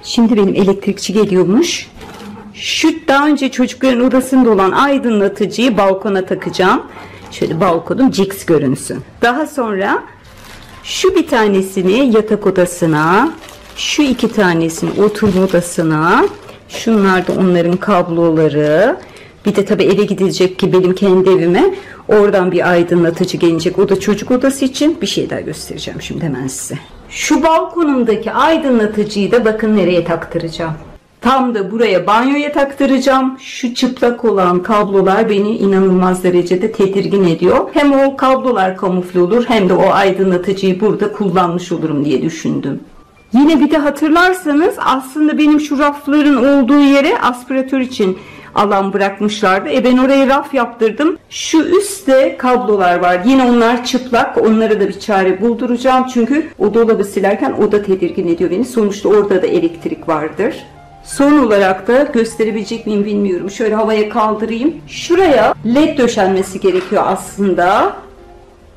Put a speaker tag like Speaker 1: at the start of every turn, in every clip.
Speaker 1: Şimdi benim elektrikçi geliyormuş. Şu daha önce çocukların odasında olan aydınlatıcıyı balkona takacağım. Şöyle balkonum ciks görünsün. Daha sonra şu bir tanesini yatak odasına, şu iki tanesini oturma odasına, şunlar da onların kabloları. Bir de tabii eve gidilecek ki benim kendi evime. Oradan bir aydınlatıcı gelecek. O da çocuk odası için. Bir şey daha göstereceğim şimdi hemen size. Şu balkonumdaki aydınlatıcıyı da bakın nereye taktıracağım. Tam da buraya, banyoya taktıracağım. Şu çıplak olan kablolar beni inanılmaz derecede tedirgin ediyor. Hem o kablolar kamufle olur hem de o aydınlatıcıyı burada kullanmış olurum diye düşündüm. Yine bir de hatırlarsanız aslında benim şu rafların olduğu yere aspiratör için alan bırakmışlardı. Ben oraya raf yaptırdım. Şu üstte kablolar var. Yine onlar çıplak. Onlara da bir çare bulduracağım. Çünkü o dolabı silerken o da tedirgin ediyor beni. Sonuçta orada da elektrik vardır. Son olarak da gösterebilecek miyim bilmiyorum. Şöyle havaya kaldırayım. Şuraya led döşenmesi gerekiyor aslında.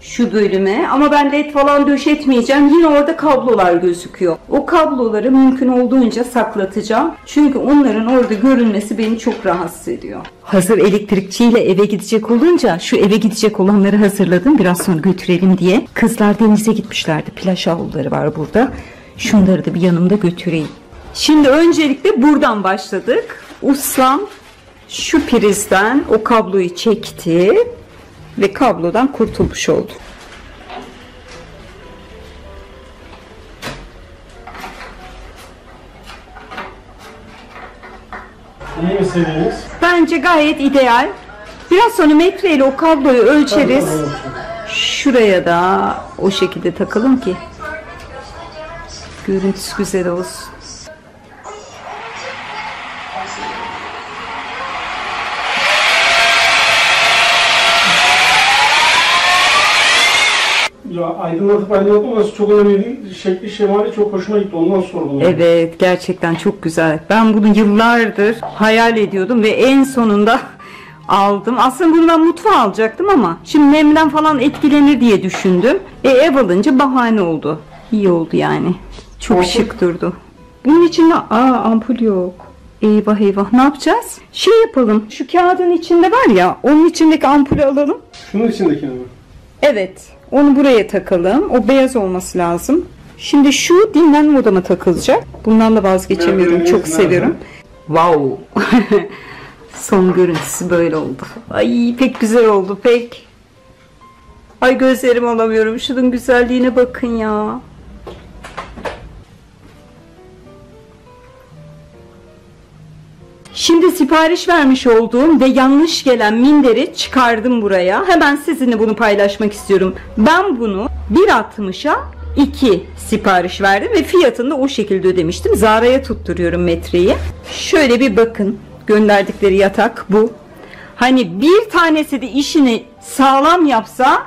Speaker 1: Şu bölüme. Ama ben led falan döşetmeyeceğim. Yine orada kablolar gözüküyor. O kabloları mümkün olduğunca saklatacağım. Çünkü onların orada görünmesi beni çok rahatsız ediyor. Hazır elektrikçiyle eve gidecek olunca şu eve gidecek olanları hazırladım. Biraz sonra götürelim diye. Kızlar denize gitmişlerdi. Plaj havluları var burada. Şunları da bir yanımda götüreyim. Şimdi öncelikle buradan başladık. Ustam şu prizden o kabloyu çekti ve kablodan kurtulmuş oldu.
Speaker 2: İyi mi seviyeniz?
Speaker 1: Bence gayet ideal. Biraz sonra metreyle o kabloyu ölçeriz. Şuraya da o şekilde takalım ki görüntüsü güzel olsun.
Speaker 2: Ya aydınlatıp aydınlatmaması çok önemli değil. Şekli şemali çok hoşuma gitti. Ondan sordum.
Speaker 1: Evet, gerçekten çok güzel. Ben bunu yıllardır hayal ediyordum ve en sonunda aldım. Aslında bundan mutfağa alacaktım ama şimdi nemden falan etkilenir diye düşündüm. Ev alınca bahane oldu. İyi oldu yani. Çok şık durdu. Bunun içinde ampul yok. Eyvah eyvah, ne yapacağız? Şey yapalım. Şu kağıdın içinde var ya, onun içindeki ampulü alalım.
Speaker 2: Şunun içindekini mi?
Speaker 1: Evet. Onu buraya takalım. O beyaz olması lazım. Şimdi şu dinlenme odama takılacak. Bundan da vazgeçemiyorum. Çok seviyorum. Wow. Son görüntüsü böyle oldu. Ay pek güzel oldu pek. Ay gözlerimi alamıyorum. Şunun güzelliğine bakın ya. Şimdi sipariş vermiş olduğum ve yanlış gelen minderi çıkardım buraya. Hemen sizinle bunu paylaşmak istiyorum. Ben bunu 1.60'a 2 sipariş verdim ve fiyatını da o şekilde ödemiştim. Zara'ya tutturuyorum metreyi. Şöyle bir bakın. Gönderdikleri yatak bu. Hani bir tanesi de işini sağlam yapsa,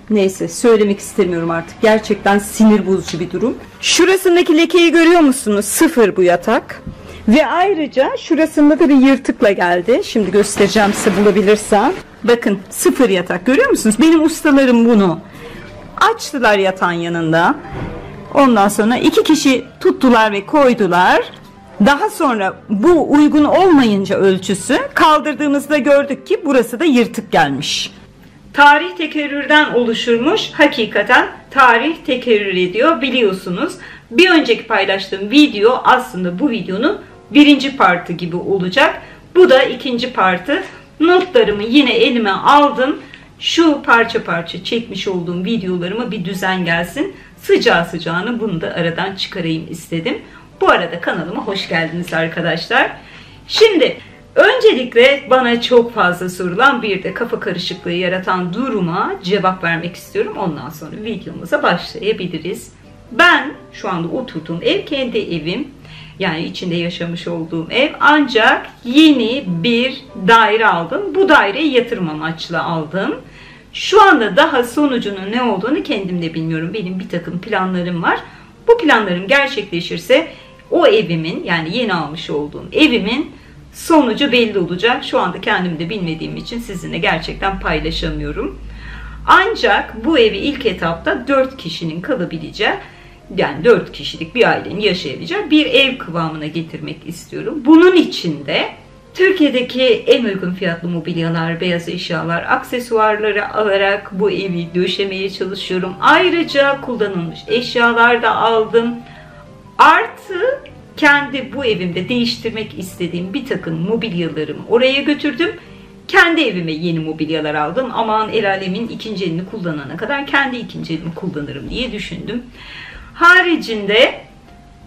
Speaker 1: neyse söylemek istemiyorum artık. Gerçekten sinir bozucu bir durum. Şurasındaki lekeyi görüyor musunuz? Sıfır bu yatak. Ve ayrıca şurasında da bir yırtıkla geldi. Şimdi göstereceğim size bulabilirsem. Bakın sıfır yatak görüyor musunuz? Benim ustalarım bunu açtılar yatağın yanında. Ondan sonra 2 kişi tuttular ve koydular. Daha sonra bu uygun olmayınca ölçüsü kaldırdığımızda gördük ki burası da yırtık gelmiş. Tarih tekerrürden oluşurmuş. Hakikaten tarih tekerrür ediyor biliyorsunuz. Bir önceki paylaştığım video aslında bu videonun 1. partı gibi olacak. Bu da 2. partı. Notlarımı yine elime aldım. Şu parça parça çekmiş olduğum videolarıma bir düzen gelsin. Sıcağı sıcağına bunu da aradan çıkarayım istedim. Bu arada kanalıma hoş geldiniz arkadaşlar. Şimdi öncelikle bana çok fazla sorulan bir de kafa karışıklığı yaratan duruma cevap vermek istiyorum. Ondan sonra videomuza başlayabiliriz. Ben şu anda oturduğum ev kendi evim. Yani içinde yaşamış olduğum ev. Ancak yeni bir daire aldım. Bu daireyi yatırım amaçlı aldım. Şu anda daha sonucunun ne olduğunu kendim de bilmiyorum. Benim bir takım planlarım var. Bu planlarım gerçekleşirse o evimin, yani yeni almış olduğum evimin sonucu belli olacak. Şu anda kendim de bilmediğim için sizinle gerçekten paylaşamıyorum. Ancak bu evi ilk etapta 4 kişinin kalabileceği yani 4 kişilik bir ailenin yaşayabileceği bir ev kıvamına getirmek istiyorum. Bunun için de Türkiye'deki en uygun fiyatlı mobilyalar, beyaz eşyalar, aksesuarları alarak bu evi döşemeye çalışıyorum. Ayrıca kullanılmış eşyalar da aldım. Artı kendi bu evimde değiştirmek istediğim bir takım mobilyalarımı oraya götürdüm. Kendi evime yeni mobilyalar aldım. Aman el alemin ikinci elini kullanana kadar kendi ikinci elimi kullanırım diye düşündüm. Haricinde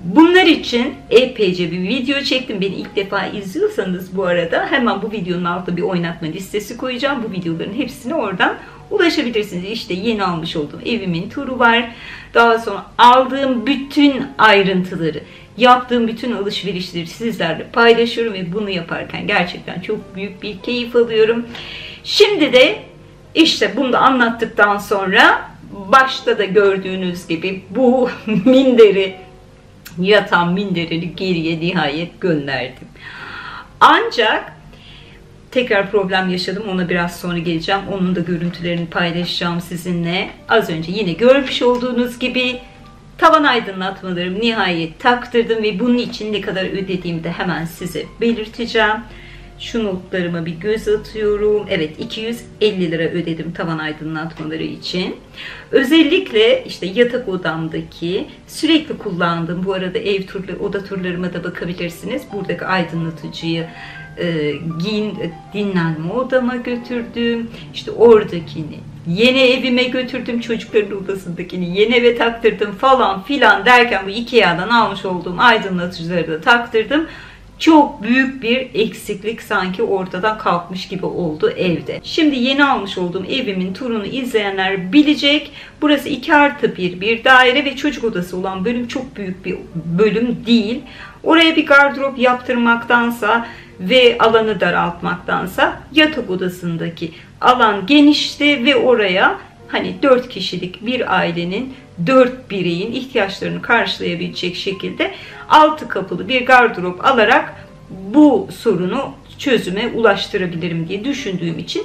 Speaker 1: bunlar için epeyce bir video çektim. Beni ilk defa izliyorsanız bu arada hemen bu videonun altına bir oynatma listesi koyacağım. Bu videoların hepsine oradan ulaşabilirsiniz. İşte yeni almış olduğum evimin turu var. Daha sonra aldığım bütün ayrıntıları, yaptığım bütün alışverişleri sizlerle paylaşıyorum ve bunu yaparken gerçekten çok büyük bir keyif alıyorum. Şimdi de işte bunu da anlattıktan sonra başta da gördüğünüz gibi bu minderi, yatan minderini geriye nihayet gönderdim. Ancak tekrar problem yaşadım. Ona biraz sonra geleceğim. Onun da görüntülerini paylaşacağım sizinle. Az önce yine görmüş olduğunuz gibi tavan aydınlatmalarımı nihayet taktırdım ve bunun için ne kadar ödediğimi de hemen size belirteceğim. Şu notlarıma bir göz atıyorum. Evet, 250 lira ödedim tavan aydınlatmaları için. Özellikle işte yatak odamdaki sürekli kullandığım, bu arada oda turlarıma da bakabilirsiniz. Buradaki aydınlatıcıyı dinlenme odama götürdüm. İşte oradakini yeni evime götürdüm. Çocukların odasındakini yeni eve taktırdım falan filan derken bu Ikea'dan almış olduğum aydınlatıcıları da taktırdım. Çok büyük bir eksiklik sanki ortadan kalkmış gibi oldu evde. Şimdi yeni almış olduğum evimin turunu izleyenler bilecek. Burası 2+1 bir daire ve çocuk odası olan bölüm çok büyük bir bölüm değil. Oraya bir gardırop yaptırmaktansa ve alanı daraltmaktansa yatak odasındaki alan genişti ve oraya hani 4 kişilik bir ailenin 4 bireyin ihtiyaçlarını karşılayabilecek şekilde 6 kapılı bir gardırop alarak bu sorunu çözüme ulaştırabilirim diye düşündüğüm için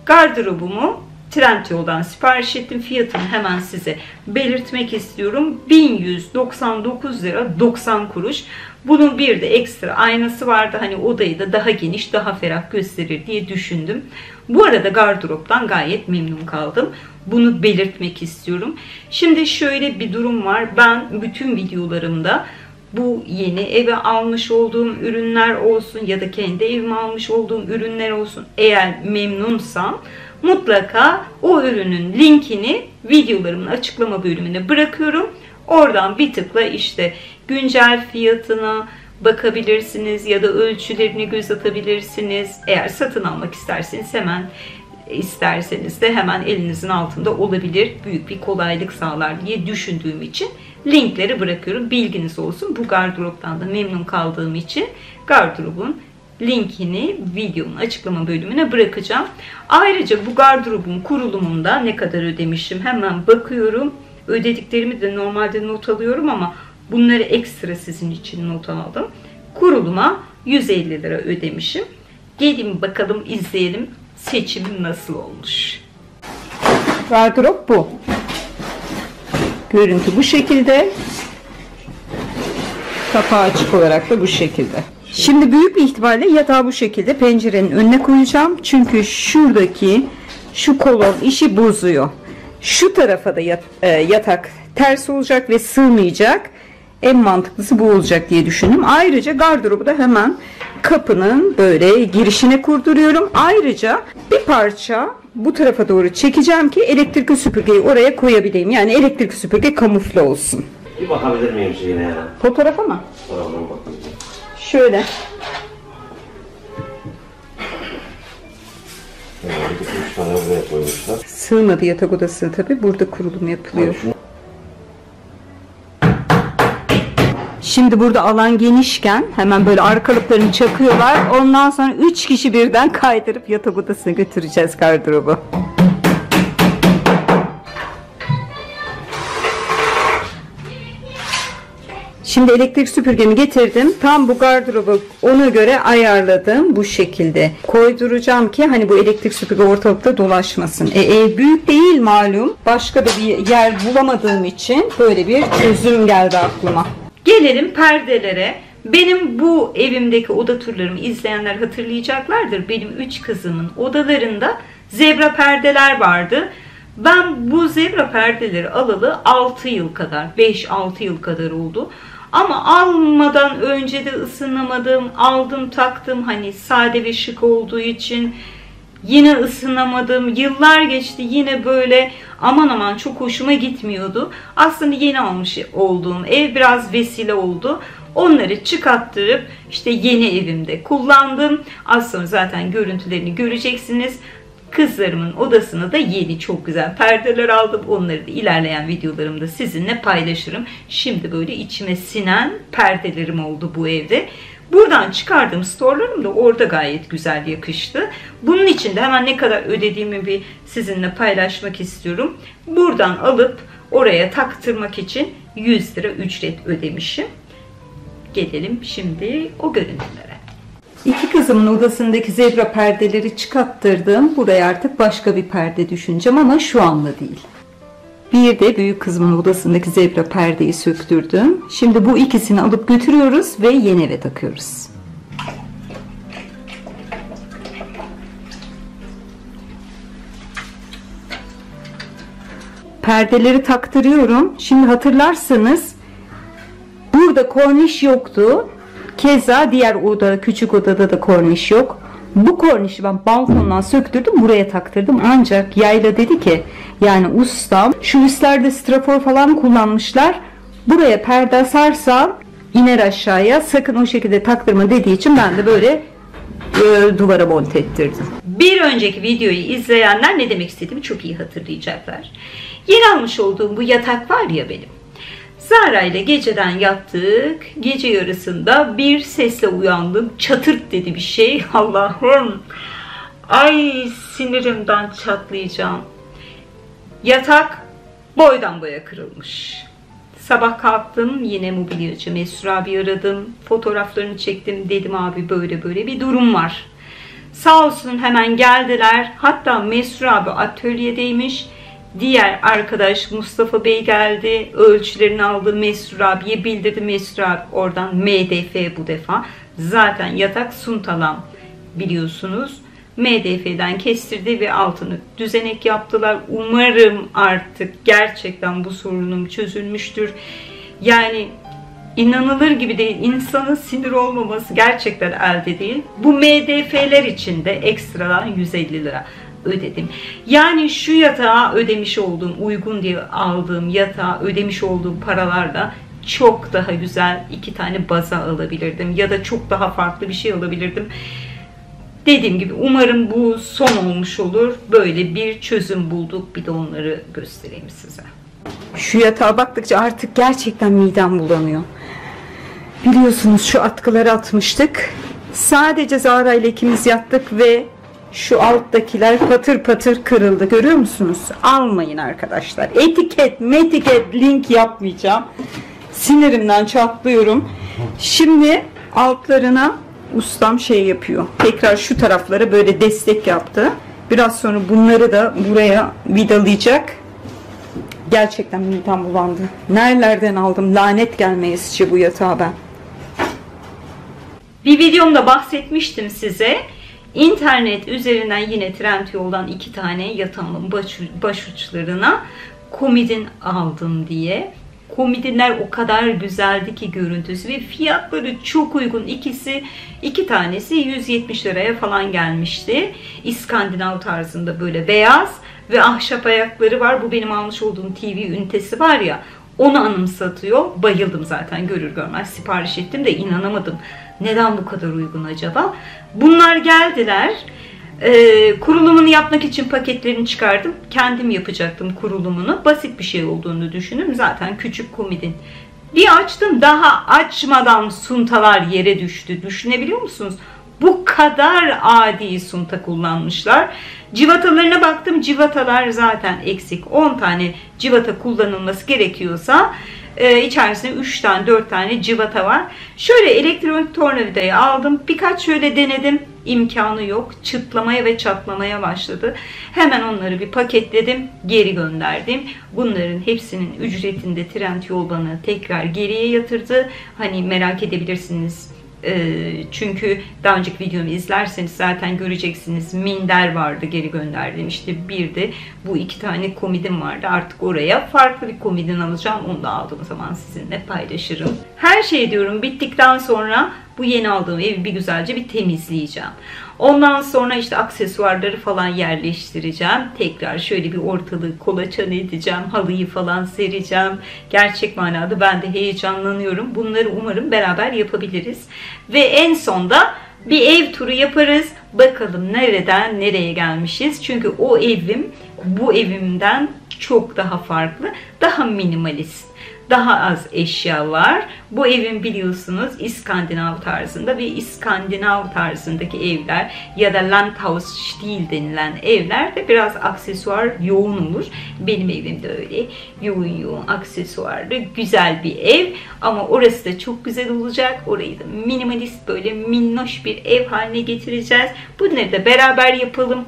Speaker 1: gardırobumu Trendyol'dan sipariş ettim. Fiyatını hemen size belirtmek istiyorum. 1199 lira 90 kuruş. Bunun bir de ekstra aynası vardı. Hani odayı da daha geniş, daha ferah gösterir diye düşündüm. Bu arada gardıroptan gayet memnun kaldım. Bunu belirtmek istiyorum. Şimdi şöyle bir durum var. Ben bütün videolarımda bu yeni eve almış olduğum ürünler olsun ya da kendi evime almış olduğum ürünler olsun, eğer memnunsam mutlaka o ürünün linkini videolarımın açıklama bölümüne bırakıyorum. Oradan bir tıkla işte güncel fiyatına bakabilirsiniz ya da ölçülerini göz atabilirsiniz. Eğer satın almak isterseniz de hemen elinizin altında olabilir. Büyük bir kolaylık sağlar diye düşündüğüm için linkleri bırakıyorum. Bilginiz olsun. Bu gardıroptan da memnun kaldığım için gardırobun linkini videonun açıklama bölümüne bırakacağım. Ayrıca bu gardırobun kurulumunda ne kadar ödemişim hemen bakıyorum. Ödediklerimi de normalde not alıyorum ama bunları ekstra sizin için not aldım. Kuruluma 150 lira ödemişim. Gelin bakalım, izleyelim seçimim nasıl olmuş. Gardırop bu. Görüntü bu şekilde. Kapağı açık olarak da bu şekilde. Şimdi büyük bir ihtimalle yatağı bu şekilde pencerenin önüne koyacağım. Çünkü şuradaki şu kolon işi bozuyor. Şu tarafa da yatak ters olacak ve sığmayacak. En mantıklısı bu olacak diye düşündüm. Ayrıca gardırobu da hemen kapının böyle girişine kurduruyorum. Ayrıca bir parça bu tarafa doğru çekeceğim ki elektrikli süpürgeyi oraya koyabileyim. Yani elektrikli süpürge kamufle olsun.
Speaker 3: Bir bakabilir miyim şeyine ya?
Speaker 1: Fotoğrafa mı?
Speaker 3: Tamam, bakayım.
Speaker 1: Şöyle.
Speaker 3: Üç tane buraya koymuşlar.
Speaker 1: Sığmadı yatak odası tabi. Burada kurulum yapılıyor. Şimdi burada alan genişken hemen böyle arkalıklarını çakıyorlar. Ondan sonra 3 kişi birden kaydırıp yatak odasına götüreceğiz gardırobu. Şimdi elektrik süpürgemi getirdim. Tam bu gardırobu ona göre ayarladım. Bu şekilde koyduracağım ki hani bu elektrik süpürge ortalıkta dolaşmasın. Ev büyük değil malum. Başka da bir yer bulamadığım için böyle bir çözüm geldi aklıma. Gelelim perdelere. Benim bu evimdeki oda turlarımı izleyenler hatırlayacaklardır. Benim 3 kızımın odalarında zebra perdeler vardı. Ben bu zebra perdeleri alalı 6 yıl kadar, 5-6 yıl kadar oldu. Ama almadan önce de ısınamadım, aldım taktım, hani sade ve şık olduğu için yine ısınamadım. Yıllar geçti, yine böyle aman aman çok hoşuma gitmiyordu. Aslında yeni almış olduğum ev biraz vesile oldu. Onları çıkarttırıp işte yeni evimde kullandım. Az sonra zaten görüntülerini göreceksiniz. Kızlarımın odasına da yeni çok güzel perdeler aldım. Onları da ilerleyen videolarımda sizinle paylaşırım. Şimdi böyle içime sinen perdelerim oldu bu evde. Buradan çıkardığım storlarım da orada gayet güzel yakıştı. Bunun için de hemen ne kadar ödediğimi bir sizinle paylaşmak istiyorum. Buradan alıp oraya taktırmak için 100 lira ücret ödemişim. Gelelim şimdi o görüntülere. İki kızımın odasındaki zebra perdeleri çıkarttırdım. Buraya artık başka bir perde düşüneceğim ama şu anda değil. Bir de büyük kızımın odasındaki zebra perdeyi söktürdüm. Şimdi bu ikisini alıp götürüyoruz ve yeni eve takıyoruz. Perdeleri taktırıyorum. Şimdi hatırlarsanız burada korniş yoktu. Keza diğer oda, küçük odada da korniş yok. Bu kornişi ben balkondan söktürdüm, buraya taktırdım. Ancak Yayla dedi ki, yani ustam, şu üstlerde strafor falan kullanmışlar. Buraya perde asarsam iner aşağıya, sakın o şekilde taktırma dediği için ben de böyle duvara monte ettirdim. Bir önceki videoyu izleyenler ne demek istediğimi çok iyi hatırlayacaklar. Yeni almış olduğum bu yatak var ya benim. Zara ile geceden yattık. Gece yarısında bir sesle uyandım. Çatırt dedi bir şey. Allah'ım. Ay sinirimden çatlayacağım. Yatak boydan boya kırılmış. Sabah kalktım. Yine mobilyacı Mesut abi aradım. Fotoğraflarını çektim. Dedim abi böyle böyle bir durum var. Sağ olsun hemen geldiler. Hatta Mesut abi atölyedeymiş. Diğer arkadaş Mustafa Bey geldi. Ölçülerini aldı. Mesut abiye bildirdi. Mesut abi oradan MDF bu defa. Zaten yatak suntalan biliyorsunuz. MDF'den kestirdi ve altını düzenek yaptılar. Umarım artık gerçekten bu sorunum çözülmüştür. Yani inanılır gibi değil. İnsanın sinir olmaması gerçekten elde değil. Bu MDF'ler için de ekstradan 150 lira ödedim. Yani şu yatağa ödemiş olduğum, uygun diye aldığım yatağa ödemiş olduğum paralarla çok daha güzel 2 tane baza alabilirdim. Ya da çok daha farklı bir şey alabilirdim. Dediğim gibi umarım bu son olmuş olur. Böyle bir çözüm bulduk. Bir de onları göstereyim size. Şu yatağa baktıkça artık gerçekten midem bulanıyor. Biliyorsunuz şu atkıları atmıştık. Sadece Zara ile ikimiz yattık ve şu alttakiler patır patır kırıldı. Görüyor musunuz? Almayın arkadaşlar. Etiket, link yapmayacağım. Sinirimden çatlıyorum. Şimdi altlarına ustam şey yapıyor. Tekrar şu taraflara böyle destek yaptı. Biraz sonra bunları da buraya vidalayacak. Gerçekten midem bulandı. Nerelerden aldım? Lanet gelmeyesice bu yatağa ben. Bir videomda bahsetmiştim size. İnternet üzerinden yine Trendyol'dan 2 tane yatağımın başuçlarına komodin aldım diye. Komodinler o kadar güzeldi ki görüntüsü ve fiyatları çok uygun. İki tanesi 170 liraya falan gelmişti. İskandinav tarzında böyle beyaz ve ahşap ayakları var. Bu benim almış olduğum TV ünitesi var ya, onu anımsatıyor. Bayıldım zaten, görür görmez sipariş ettim de inanamadım. Neden bu kadar uygun acaba? Bunlar geldiler. Kurulumunu yapmak için paketlerini çıkardım. Kendim yapacaktım kurulumunu. Basit bir şey olduğunu düşündüm. Zaten küçük komodin. Bir açtım, daha açmadan suntalar yere düştü. Düşünebiliyor musunuz? Bu kadar adi sunta kullanmışlar. Civatalarına baktım. Civatalar zaten eksik. 10 tane civata kullanılması gerekiyorsa İçerisinde 3 tane 4 tane cıvata var. Şöyle elektronik tornavidayı aldım. Birkaç şöyle denedim. İmkanı yok. Çıtlamaya ve çatlamaya başladı. Hemen onları bir paketledim. Geri gönderdim. Bunların hepsinin ücretinde Trendyol bana tekrar geriye yatırdı. Hani merak edebilirsiniz. Çünkü daha önceki videomu izlerseniz zaten göreceksiniz. Minder vardı geri gönderdim. İşte bir de bu 2 tane komidim vardı. Artık oraya farklı bir komodin alacağım. Onu da aldığım zaman sizinle paylaşırım. Her şey diyorum bittikten sonra bu yeni aldığım evi bir güzelce bir temizleyeceğim. Ondan sonra işte aksesuarları falan yerleştireceğim. Tekrar şöyle bir ortalığı kolaçan edeceğim. Halıyı falan sereceğim. Gerçek manada ben de heyecanlanıyorum. Bunları umarım beraber yapabiliriz. Ve en sonda bir ev turu yaparız. Bakalım nereden nereye gelmişiz. Çünkü o evim bu evimden çok daha farklı. Daha minimalist. Daha az eşya var. Bu evin biliyorsunuz İskandinav tarzında ve İskandinav tarzındaki evler ya da Landhaus stil denilen evler de biraz aksesuar yoğun olur. Benim evim de öyle yoğun aksesuarlı güzel bir ev ama orası da çok güzel olacak. Orayı da minimalist böyle minnoş bir ev haline getireceğiz. Bunları da beraber yapalım.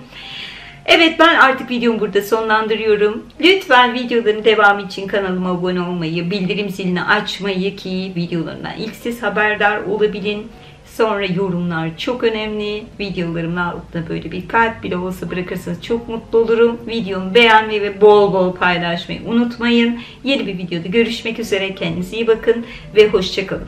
Speaker 1: Evet, ben artık videomu burada sonlandırıyorum. Lütfen videoların devamı için kanalıma abone olmayı, bildirim zilini açmayı ki videolarımdan ilk siz haberdar olabilin. Sonra yorumlar çok önemli. Videolarımın altına böyle bir kalp bile olsa bırakırsanız çok mutlu olurum. Videomu beğenmeyi ve bol bol paylaşmayı unutmayın. Yeni bir videoda görüşmek üzere. Kendinize iyi bakın ve hoşça kalın.